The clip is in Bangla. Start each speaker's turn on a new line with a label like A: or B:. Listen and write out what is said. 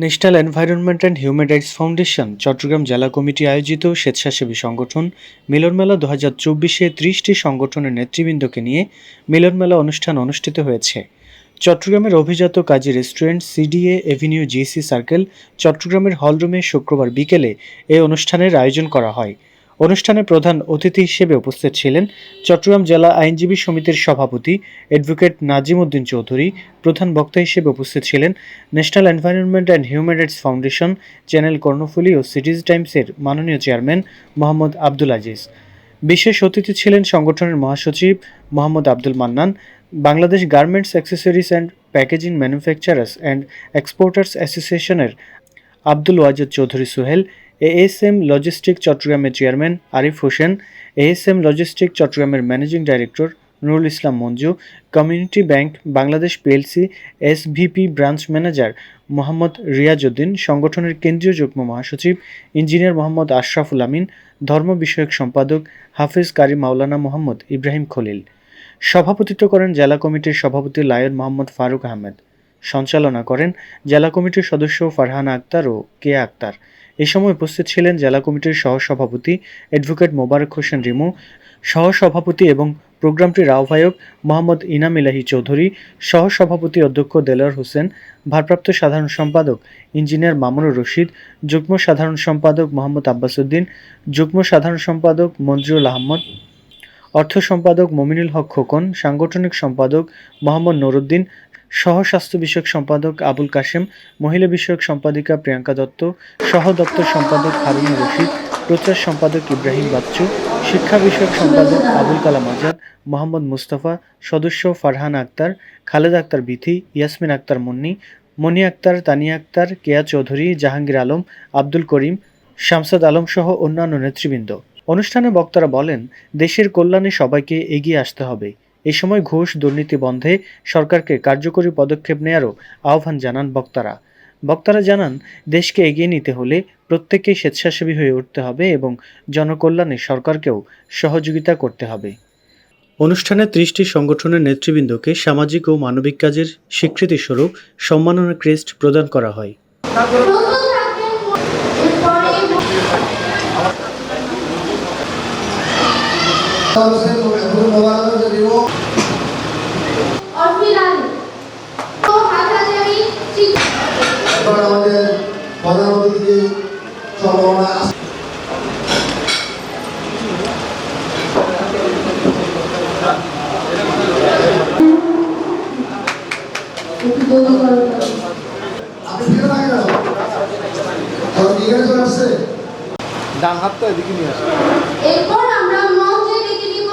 A: National environment and human rights foundation Chittagong জেলা কমিটি আয়োজিত স্বেচ্ছাসেবী সংগঠন মিলনমেলা 2024-এ 30টি সংগঠনের নেতৃবৃন্দকে নিয়ে মিলনমেলা অনুষ্ঠান অনুষ্ঠিত হয়েছে। চট্টগ্রামের অভিজাত Kazi restaurant CDA avenue GC circle চট্টগ্রামের হলরুমে শুক্রবার বিকেলে এ অনুষ্ঠানের আয়োজন করা হয়। অনুষ্ঠানে প্রধান অতিথি হিসেবে উপস্থিত ছিলেন চট্টগ্রাম জেলা আইনজীবী সমিতির সভাপতি অ্যাডভোকেট নাজিম উদ্দিন চৌধুরী। প্রধান বক্তা হিসেবে উপস্থিত ছিলেন national environment and human rights foundation channel Karnaphuli ও সিটিজ টাইমসের মাননীয় চেয়ারম্যান মোহাম্মদ আব্দুল আজিজ। বিশেষ অতিথি ছিলেন সংগঠনের মহাসচিব Mohammad Abdul Mannan, Bangladesh garments accessories and packaging manufacturers and exporters অ্যাসোসিয়েশনের আব্দুল ওয়াজেদ চৌধুরী সোহেল, এএসএম লজিস্টিক চট্টগ্রামের chairman Arif Hossain, ASM logistic চট্টগ্রামের managing director Nurul Islam Manju, community bank Bangladesh PLC SVP branch manager Mohammad Riaz Uddin, সংগঠনের কেন্দ্রীয় যুগ্ম মহাসচিব ইঞ্জিনিয়ার মোহাম্মদ আশরাফুল আমিন, ধর্ম বিষয়ক সম্পাদক হাফেজ কারি মাওলানা মোহাম্মদ ইব্রাহিম খলিল। সভাপতিত্ব করেন জেলা কমিটির সভাপতি লায়ন মোহাম্মদ ফারুক আহমেদ। সঞ্চালনা করেন জেলা কমিটির সদস্য ফারহানা আক্তার ও কেয়া আক্তার। এ সময় উপস্থিত ছিলেন জেলা কমিটির সহসভাপতি অ্যাডভোকেট মোবারক হোসেন রিমু, সহসভাপতি এবং প্রোগ্রামটির আহ্বায়ক মোহাম্মদ ইনাম ইলাহি চৌধুরী, সহসভাপতি অধ্যক্ষ দেলোয়ার হোসেন, ভারপ্রাপ্ত সাধারণ সম্পাদক ইঞ্জিনিয়ার মামুনুর রশিদ, যুগ্ম সাধারণ সম্পাদক মোহাম্মদ আব্বাস উদ্দিন, যুগ্ম সাধারণ সম্পাদক মঞ্জুরুল আহমদ, অর্থ সম্পাদক মমিনুল হক খোকন, সাংগঠনিক সম্পাদক মোহাম্মদ নুরুদ্দিন, সহ স্বাস্থ্য বিষয়ক সম্পাদক আবুল কাশেম, মহিলা বিষয়ক সম্পাদিকা প্রিয়াঙ্কা দত্ত, সহ দপ্তর সম্পাদক হারুনুর রশিদ, প্রচার সম্পাদক ইব্রাহিম বাচ্চু, শিক্ষা বিষয়ক সম্পাদক আবুল কালাম আজাদ, মোহাম্মদ মুস্তাফা, সদস্য ফারহানা আক্তার, খালেদা আক্তার বিথি, ইয়াসমিন আক্তার মুন্নি, মনি আক্তার, তানিয়া আক্তার, কেয়া চৌধুরী, জাহাঙ্গীর আলম, আব্দুল করিম, শামসাদ আলম সহ অন্যান্য নেতৃবৃন্দ। অনুষ্ঠানে বক্তারা বলেন, দেশের কল্যাণে সবাইকে এগিয়ে আসতে হবে। এ সময় ঘুষ দুর্নীতি বন্ধে সরকারকে কার্যকরী পদক্ষেপ নেয়ারও আহ্বান জানান বক্তারা। বক্তারা জানান, দেশকে এগিয়ে নিতে হলে প্রত্যেককেই স্বেচ্ছাসেবী হয়ে উঠতে হবে এবং জনকল্যাণে সরকারকেও সহযোগিতা করতে হবে। অনুষ্ঠানে 30টি সংগঠনের নেতৃবৃন্দকে সামাজিক ও মানবিক কাজের স্বীকৃতিস্বরূপ সম্মাননা ক্রেস্ট প্রদান করা হয়।
B: ডান হাতটা এদিকে নিয়ে আসে।
C: এরপর আমরা মঞ্চে ডেকে নিব